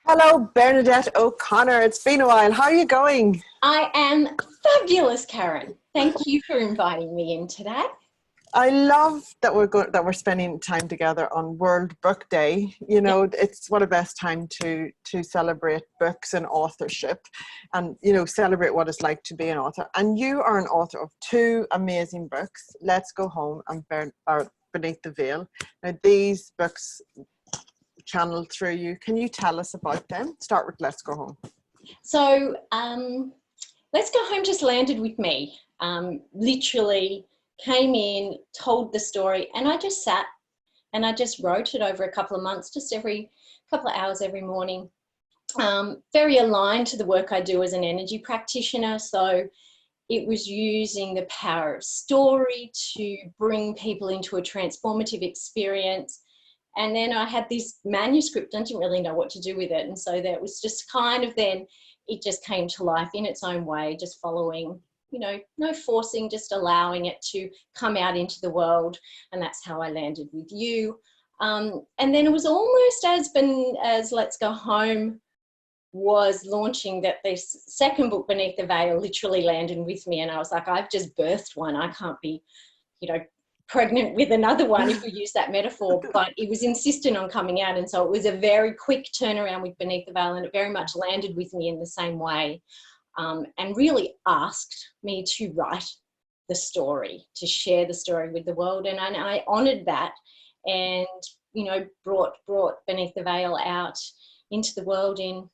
Hello, Bernadette O'Connor. It's been a while. How are you going? I am fabulous, Karen. Thank you for inviting me in today. I love that we're spending time together on World Book Day. You Yeah. know, it's what a best time to celebrate books and authorship, and celebrate what it's like to be an author. And you are an author of two amazing books, Let's Go Home and Beneath the Veil. Now, these books channeled through you. Can you tell us about them? Start with Let's Go Home. So Let's Go Home just landed with me. Literally came in, told the story, and I just sat and I just wrote it over a couple of months, just every couple of hours every morning. Very aligned to the work I do as an energy practitioner. So it was using the power of story to bring people into a transformative experience. And then I had this manuscript, I didn't really know what to do with it. And so that was just kind of then, it just came to life in its own way, just following, no forcing, just allowing it to come out into the world. And that's how I landed with you. And then it was almost as Let's Go Home was launching, that this second book, Beneath the Veil, literally landed with me. And I was like, I've just birthed one. I can't be, pregnant with another one, if we use that metaphor. But it was insistent on coming out. And so it was a very quick turnaround with Beneath the Veil, and it very much landed with me in the same way, and really asked me to write the story, to share the story with the world. And I honoured that, and, brought Beneath the Veil out into the world in,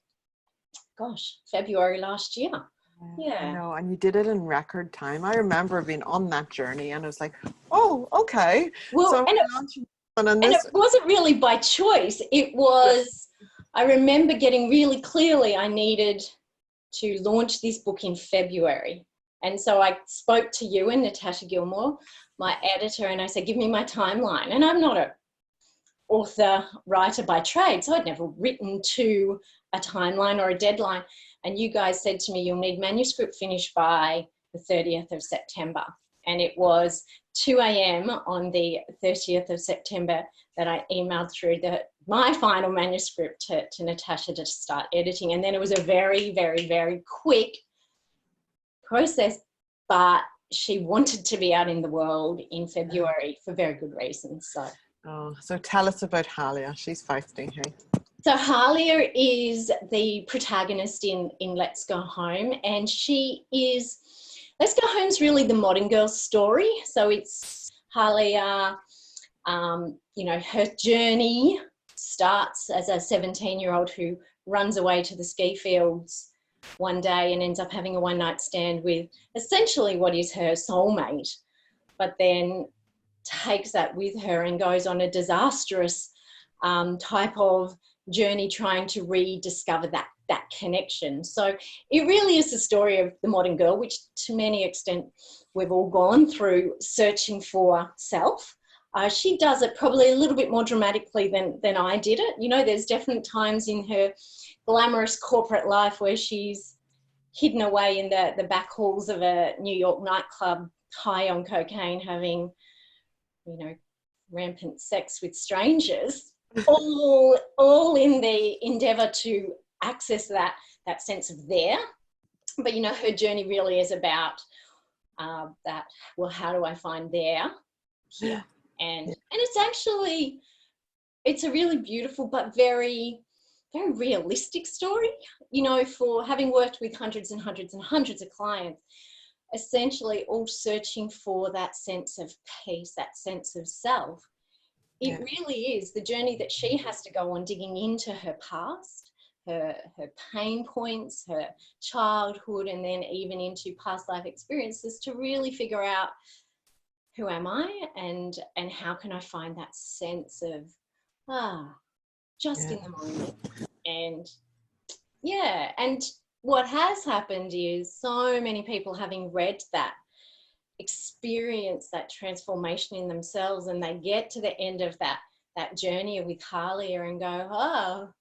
February last year. Yeah. I know, and you did it in record time. I remember being on that journey, and I was like, "Oh, okay." Well, So, it wasn't really by choice. It was, I remember getting really clearly I needed to launch this book in February. And so I spoke to you and Natasha Gilmore, my editor, and I said, give me my timeline. And I'm not an author writer by trade, so I'd never written to a timeline or a deadline. And you guys said to me, you'll need manuscript finished by the 30th of September. And it was 2 a.m. on the 30th of September that I emailed through my final manuscript to Natasha to start editing. And then it was a very, very, very quick process, but she wanted to be out in the world in February for very good reasons. So tell us about Halia. She's feisty, hey? So Halia is the protagonist in Let's Go Home, and Let's Go Home's really the modern girl story. So it's Halia, her journey starts as a 17-year-old who runs away to the ski fields one day and ends up having a one-night stand with essentially what is her soulmate, but then takes that with her and goes on a disastrous type of journey trying to rediscover that connection. So it really is the story of the modern girl, which to many extent we've all gone through, searching for self. She does it probably a little bit more dramatically than I did it. There's definite times in her glamorous corporate life where she's hidden away in the back halls of a New York nightclub, high on cocaine, having, rampant sex with strangers, all in the endeavour to access that sense of there. But, her journey really is about that, well, how do I find there here? And it's a really beautiful but very, very realistic story, for having worked with hundreds and hundreds and hundreds of clients, essentially all searching for that sense of peace, that sense of self. It really is the journey that she has to go on, digging into her past, her pain points, her childhood, and then even into past life experiences to really figure out, who am I, and how can I find that sense of just in the moment. And what has happened is so many people, having read that, experience that transformation in themselves, and they get to the end of that journey with Halia and go,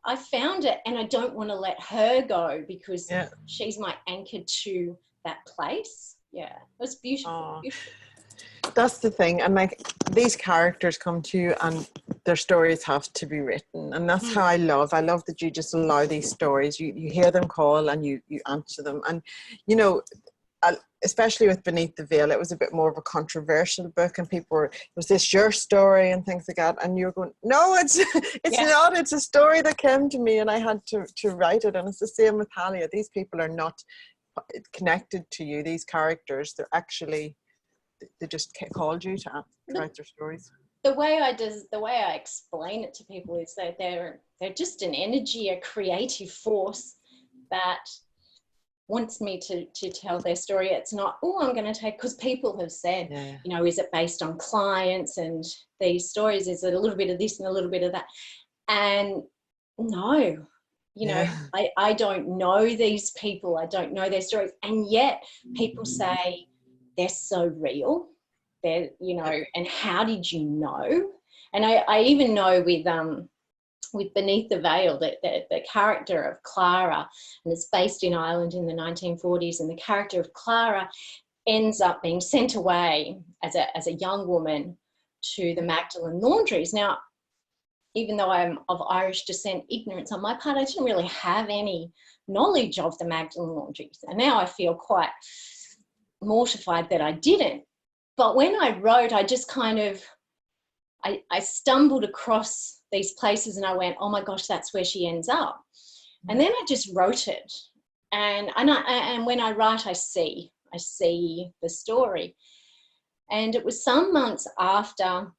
I found it, and I don't want to let her go because she's my anchor to that place. Yeah, it was beautiful. Oh. Beautiful. that's the thing. And like, these characters come to you and their stories have to be written, and that's how I love that you just allow these stories, you hear them call and you answer them. And you know, especially with Beneath the Veil, it was a bit more of a controversial book, and people were, was this your story and things like that, and you're going, no, it's not, it's a story that came to me and I had to write it. And it's the same with Halia. These people are not connected to you, these characters, they're actually, they just called you to write their stories. The way I explain it to people is that they're just an energy, a creative force that wants me to tell their story. It's not, oh, I'm going to take, because people have said, you know, is it based on clients and these stories? Is it a little bit of this and a little bit of that? And no, you know, I don't know these people. I don't know their stories. And yet people say they're so real. They're, you know, and how did you know? And I even know with Beneath the Veil, the character of Clara, and it's based in Ireland in the 1940s, and the character of Clara ends up being sent away as a young woman to the Magdalen laundries. Now, even though I'm of Irish descent, ignorance on my part, I didn't really have any knowledge of the Magdalen laundries. And now I feel quite mortified that I didn't. But when I wrote, I just kind of, I stumbled across these places and I went, oh my gosh, that's where she ends up. And then I just wrote it. And when I write, I see the story. And it was some months after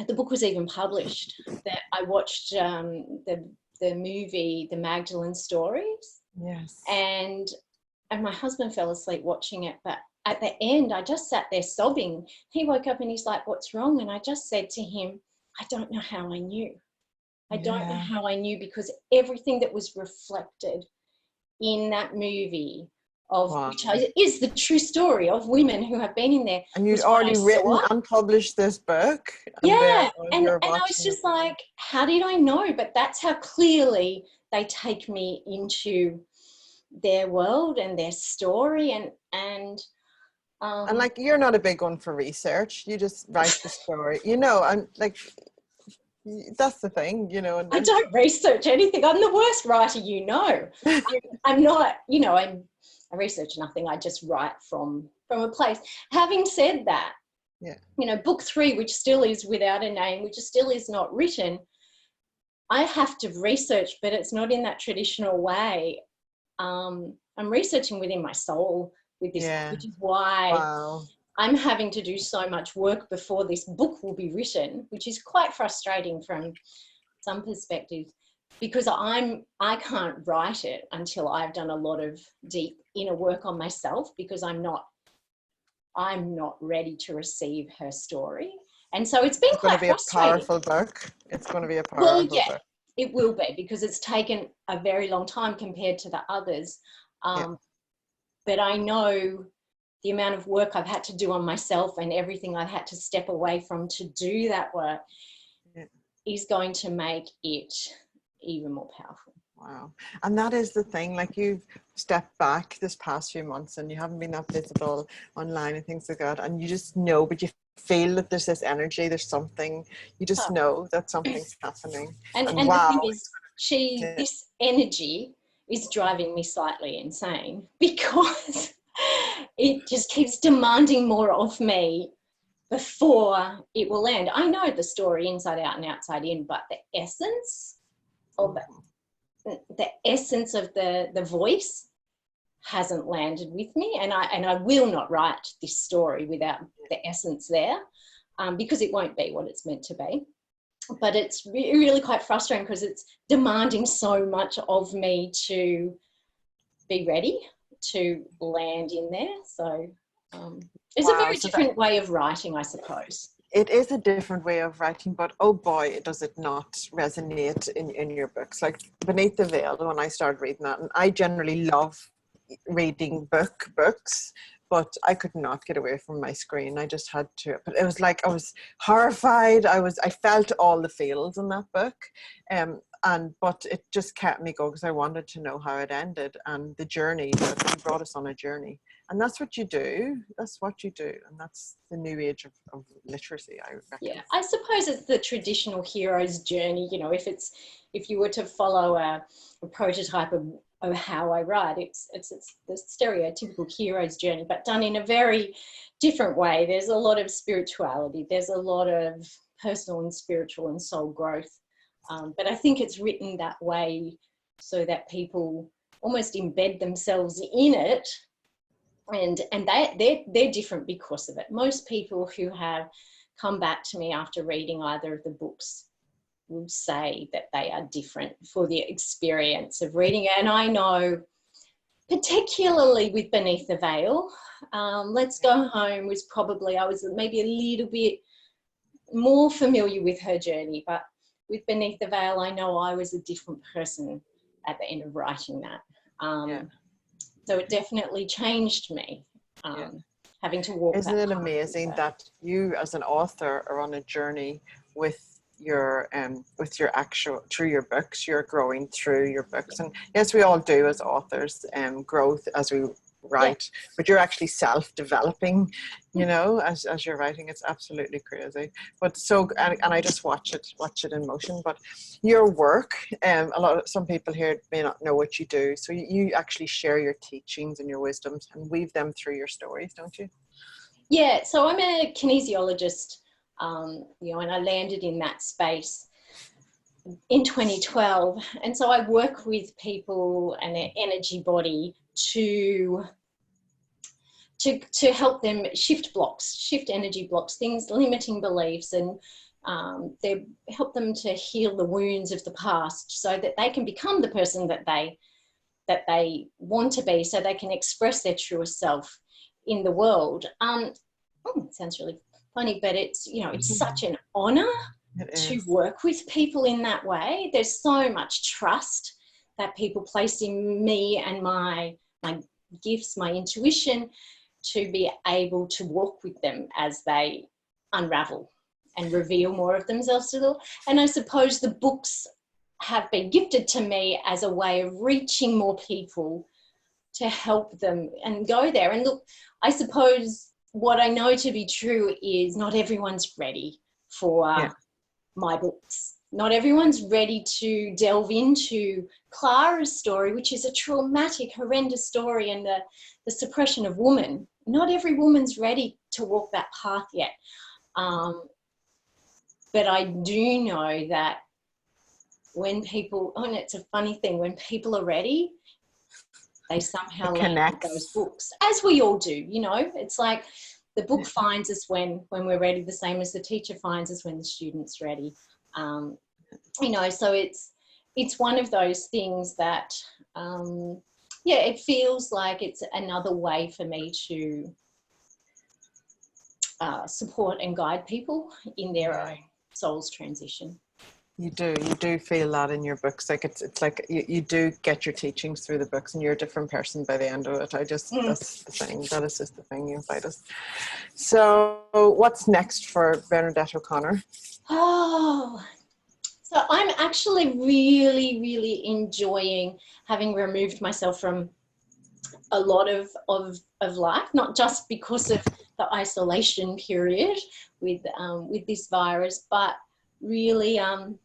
the book was even published that I watched the movie, The Magdalen Stories. Yes. And my husband fell asleep watching it, but at the end, I just sat there sobbing. He woke up and he's like, what's wrong? And I just said to him, I don't know how I knew. I don't know how I knew, because everything that was reflected in that movie which is the true story of women who have been in there. And you'd already written and published this book. And I was just like, how did I know? But that's how clearly they take me into their world and their story. And like, you're not a big one for research. You just write the story, you know, and like, that's the thing, you know. And I don't research anything. I'm the worst writer, you know. I'm not, you know, I research nothing. I just write from a place. Having said that, you know, book 3, which still is without a name, which still is not written, I have to research, but it's not in that traditional way. I'm researching within my soul with this, which is why I'm having to do so much work before this book will be written, which is quite frustrating from some perspectives, because I can't write it until I've done a lot of deep inner work on myself, because I'm not ready to receive her story. And so it's been quite frustrating. It's going to be a powerful book. It's going to be a powerful book. It will be, because it's taken a very long time compared to the others. But I know the amount of work I've had to do on myself and everything I've had to step away from to do that work is going to make it even more powerful. Wow. And that is the thing, like, you've stepped back this past few months and you haven't been that visible online and things like that, and you just know, but you feel that there's this energy, there's something, you just know that something's happening. And the thing is, this energy is driving me slightly insane, because it just keeps demanding more of me before it will land. I know the story inside out and outside in, but the essence of the voice hasn't landed with me, and I will not write this story without the essence there, because it won't be what it's meant to be. But it's really quite frustrating, because it's demanding so much of me to be ready to land in there. So it's a very different way of writing, I suppose. It is a different way of writing, but oh boy, does it not resonate in your books. Like Beneath the Veil, when I started reading that, and I generally love reading books, but I could not get away from my screen. I just had to. But it was like, I was horrified. I felt all the feels in that book. But it just kept me going, because I wanted to know how it ended, and the journey, that brought us on a journey. And that's what you do. That's what you do. And that's the new age of literacy, I reckon. Yeah, I suppose it's the traditional hero's journey. You know, if you were to follow a prototype of how I write, it's the stereotypical hero's journey, but done in a very different way. There's a lot of spirituality. There's a lot of personal and spiritual and soul growth. But I think it's written that way so that people almost embed themselves in it, and they're different because of it. Most people who have come back to me after reading either of the books will say that they are different for the experience of reading it. And I know, particularly with Beneath the Veil, Let's Go Home was probably, I was maybe a little bit more familiar with her journey, but with Beneath the Veil, I know I was a different person at the end of writing that. So it definitely changed me, having to walk. Isn't it amazing that you as an author are on a journey with your actual, through your books, you're growing through your books. And yes, we all do as authors, growth as we write, but you're actually self-developing, you know, as you're writing. It's absolutely crazy. But so, and I just watch it in motion. But your work, some people here may not know what you do, so you actually share your teachings and your wisdoms and weave them through your stories, don't you? Yeah, so I'm a kinesiologist, you know, and I landed in that space in 2012. And so I work with people and their energy body to help them shift energy blocks, things, limiting beliefs, and they help them to heal the wounds of the past so that they can become the person that they want to be, so they can express their truest self in the world. It sounds really funny, but it's, you know, it's such an honor to work with people in that way. There's so much trust that people place in me and my gifts, my intuition, to be able to walk with them as they unravel and reveal more of themselves to them. And I suppose the books have been gifted to me as a way of reaching more people to help them and go there. And look, I suppose what I know to be true is not everyone's ready for my books. Not everyone's ready to delve into Clara's story, which is a traumatic, horrendous story, and the suppression of woman. Not every woman's ready to walk that path yet. But I do know that when people, and it's a funny thing, when people are ready, they somehow land those books, as we all do, you know. It's like the book finds us when we're ready, the same as the teacher finds us when the student's ready. You know, so it's one of those things that, it feels like it's another way for me to support and guide people in their own soul's transition. You do feel that in your books. Like it's like you do get your teachings through the books, and you're a different person by the end of it. That's the thing. That is just the thing inside us. So what's next for Bernadette O'Connor? So I'm actually really, really enjoying having removed myself from a lot of life, not just because of the isolation period with this virus, but really I'm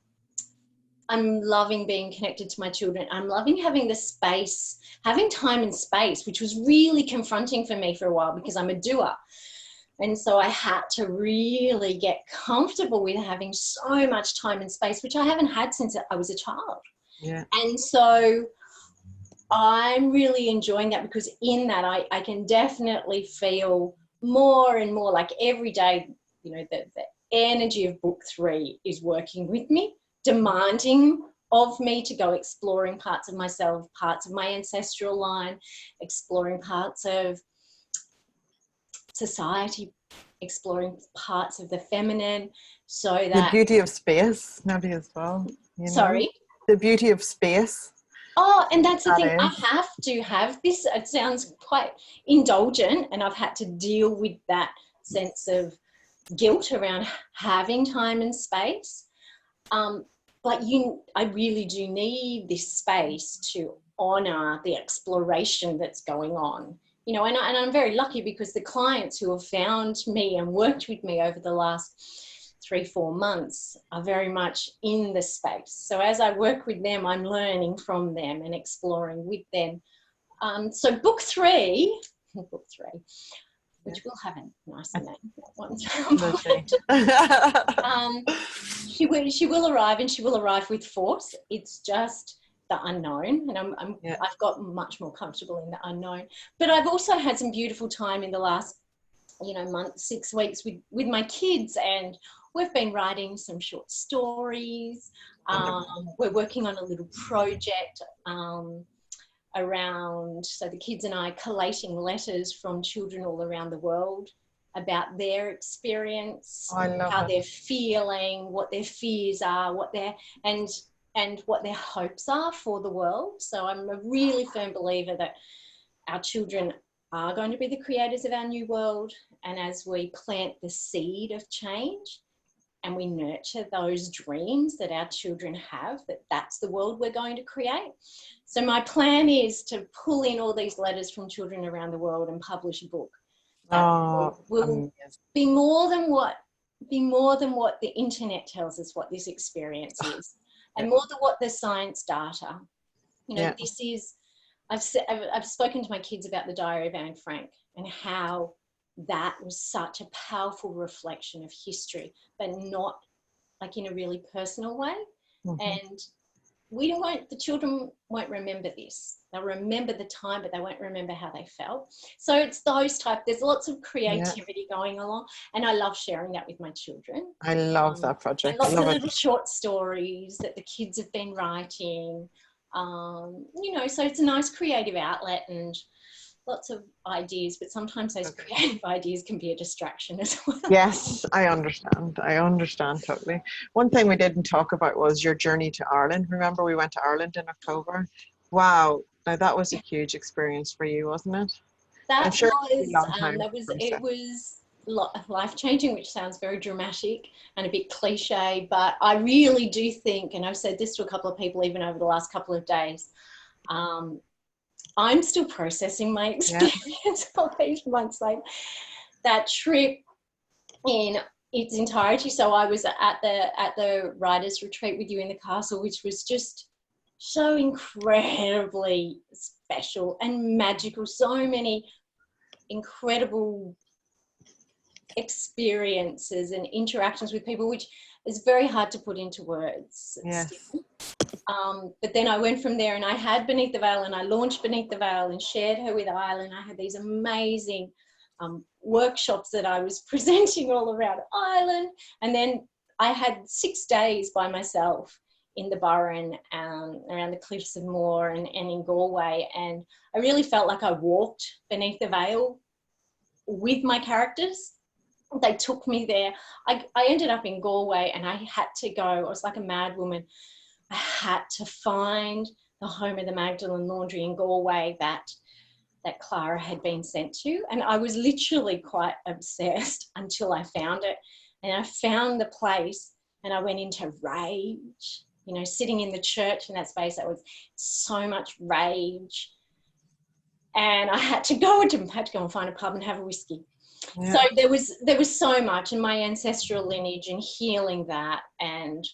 loving being connected to my children. I'm loving having the space, having time and space, which was really confronting for me for a while because I'm a doer. And so I had to really get comfortable with having so much time and space, which I haven't had since I was a child. Yeah. And so I'm really enjoying that, because in that I can definitely feel more and more like every day, you know, the energy of book 3 is working with me, demanding of me to go exploring parts of myself, parts of my ancestral line, exploring parts of society, exploring parts of the feminine, so that the beauty of space, maybe, as well, you know? Sorry? The beauty of space. Oh, and that's the thing. I have to have this. It sounds quite indulgent, and I've had to deal with that sense of guilt around having time and space. But I really do need this space to honour the exploration that's going on you know, and I'm very lucky because the clients who have found me and worked with me over the last 3-4 months are very much in the space. So as I work with them, I'm learning from them and exploring with them. So book three, which will have a nicer name at one time. She will arrive, and she will arrive with force. It's just the unknown, and I've got much more comfortable in the unknown. But I've also had some beautiful time in the last, you know, month, 6 weeks with my kids, and we've been writing some short stories. We're working on a little project around, so the kids and I collating letters from children all around the world about their experience, how they're feeling, what their fears are, what their and what their hopes are for the world. So I'm a really firm believer that our children are going to be the creators of our new world, and as we plant the seed of change and we nurture those dreams that our children have, that's the world we're going to create. So my plan is to pull in all these letters from children around the world and publish a book that will be more than what the internet tells us what this experience is, and more than what the science data. You know, this is, I've spoken to my kids about the Diary of Anne Frank and how that was such a powerful reflection of history, but not like in a really personal way. And the children won't remember this. They'll remember the time, but they won't remember how they felt. So it's those there's lots of creativity going along, and I love sharing that with my children. I love that project. And lots of little short stories that the kids have been writing. You know, so it's a nice creative outlet and lots of ideas, but sometimes those creative ideas can be a distraction as well. Yes, I understand totally. One thing we didn't talk about was your journey to Ireland. Remember, we went to Ireland in October. Wow, now that was a huge experience for you, wasn't it? It was life-changing, which sounds very dramatic and a bit cliche, but I really do think, and I've said this to a couple of people even over the last couple of days, I'm still processing my experience all these months later. That trip in its entirety. So I was at the writers' retreat with you in the castle, which was just so incredibly special and magical. So many incredible experiences and interactions with people, which is very hard to put into words. But then I went from there, and I had Beneath the Veil, and I launched Beneath the Veil and shared her with Ireland. I had these amazing workshops that I was presenting all around Ireland. And then I had 6 days by myself in the Burren, around the Cliffs of Moher and in Galway. And I really felt like I walked Beneath the Veil with my characters. They took me there. I ended up in Galway, and I had to go. I was like a mad woman. I had to find the home of the Magdalen Laundry in Galway that Clara had been sent to. And I was literally quite obsessed until I found it. And I found the place, and I went into rage, you know, sitting in the church in that space. That was so much rage. And I had to go and find a pub and have a whiskey. So there was so much, and my ancestral lineage and healing that, and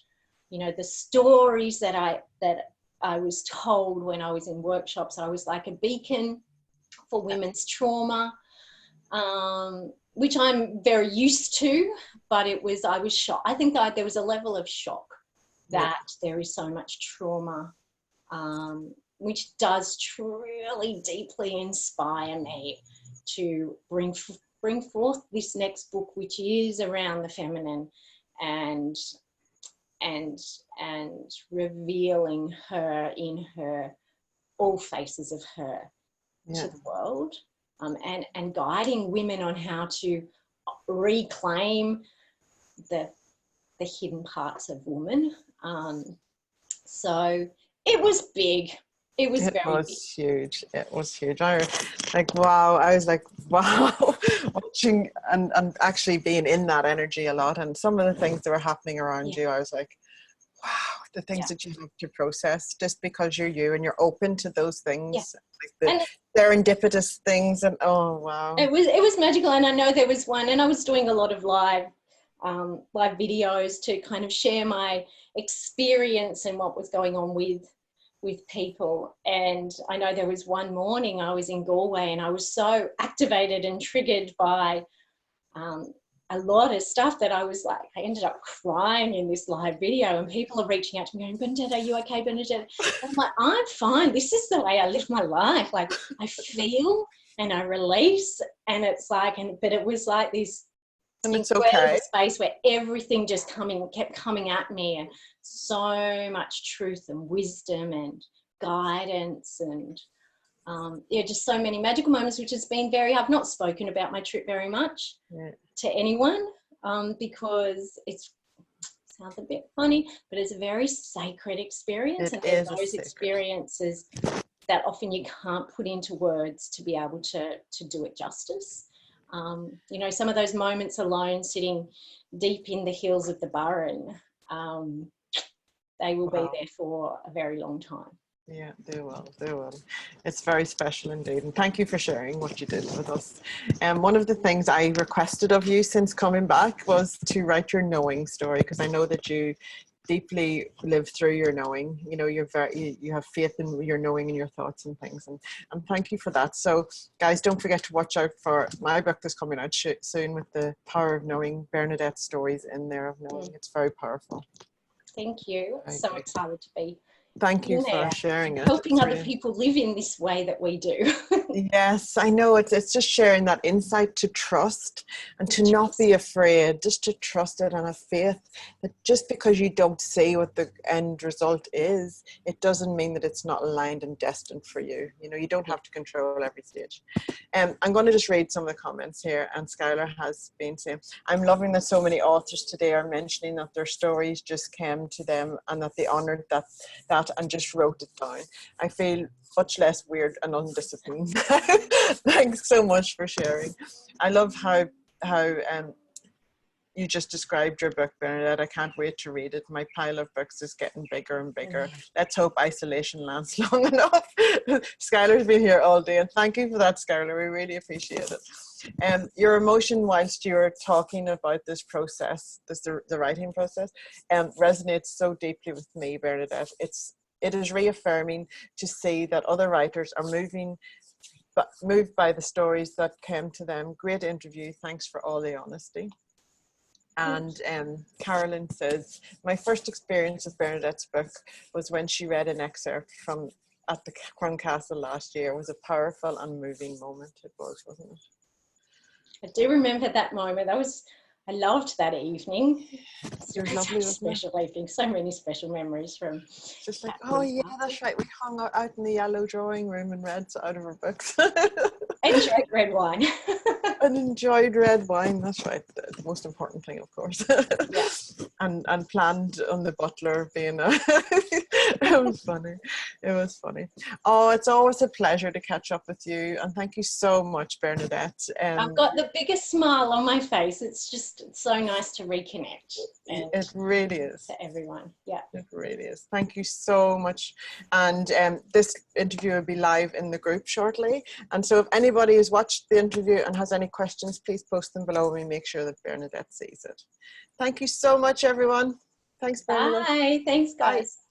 you know, the stories that I was told when I was in workshops. I was like a beacon for women's trauma, which I'm very used to, but I was shocked. I think there was a level of shock that there is so much trauma, which does truly deeply inspire me to bring forth this next book, which is around the feminine and revealing her in all faces of her to the world, and guiding women on how to reclaim the hidden parts of woman. So it was big. It was huge. It was huge. I was like, wow, watching and actually being in that energy a lot, and some of the things that were happening around you, I was like, wow, the things that you have to process just because you're you and you're open to those things, like the serendipitous things. And oh wow, it was magical. And I know there was one, and I was doing a lot of live videos to kind of share my experience and what was going on with people. And I know there was one morning I was in Galway and I was so activated and triggered by a lot of stuff that I was like, I ended up crying in this live video, and people are reaching out to me going, Bernadette, are you okay, Bernadette? And I'm like, I'm fine. This is the way I live my life. Like, I feel and I release, and it's like, but it was like this incredible space where everything just kept coming at me, and so much truth and wisdom and guidance, and just so many magical moments, which has been I've not spoken about my trip very much to anyone because it sounds a bit funny, but it's a very sacred experience. And there's those experiences that often you can't put into words to be able to do it justice. Some of those moments alone, sitting deep in the hills of the Burren, they will be there for a very long time. Yeah, they will. It's very special indeed. And thank you for sharing what you did with us. And one of the things I requested of you since coming back was to write your knowing story, because I know that you deeply live through your knowing. You have faith in your knowing and your thoughts and things. And thank you for that. So guys, don't forget to watch out for my book that's coming out soon with the power of knowing, Bernadette's stories in there of knowing. It's very powerful. Thank you. So excited to be. Thank you for sharing it. Helping other people live in this way that we do. Yes, I know. It's just sharing that insight to trust and to not be afraid, just to trust it and have faith that just because you don't see what the end result is, it doesn't mean that it's not aligned and destined for you. You don't have to control every stage. I'm going to just read some of the comments here. And Skylar has been saying, I'm loving that so many authors today are mentioning that their stories just came to them and that they honored that and just wrote it down. I feel much less weird and undisciplined. Thanks so much for sharing. I love how you just described your book, Bernadette. I can't wait to read it. My pile of books is getting bigger and bigger. Let's hope isolation lasts long enough. Skylar's been here all day, and thank you for that, Skylar. We really appreciate it. Your emotion whilst you were talking about this process, the writing process, resonates so deeply with me, Bernadette. It is reaffirming to see that other writers are moved by the stories that came to them. Great interview. Thanks for all the honesty. And Carolyn says, my first experience with Bernadette's book was when she read an excerpt at the Crown Castle last year. It was a powerful and moving moment. It was, wasn't it? I do remember that moment. I loved that evening. It was lovely, special evening. So many special memories from. Just like, oh yeah, that's right. We hung out in the yellow drawing room and read out of our books. And drank red wine. And enjoyed red wine. That's right. The most important thing, of course. Yeah. And planned on the butler being it was funny. It was funny. Oh, it's always a pleasure to catch up with you. And thank you so much, Bernadette. I've got the biggest smile on my face. It's so nice to reconnect. It really is. To everyone. Yeah. It really is. Thank you so much. And this interview will be live in the group shortly. And so if anybody has watched the interview and has any questions, please post them below and we make sure that Bernadette sees it. Thank you so much, everyone. Thanks, Bernadette. Bye. Thanks, guys. Bye.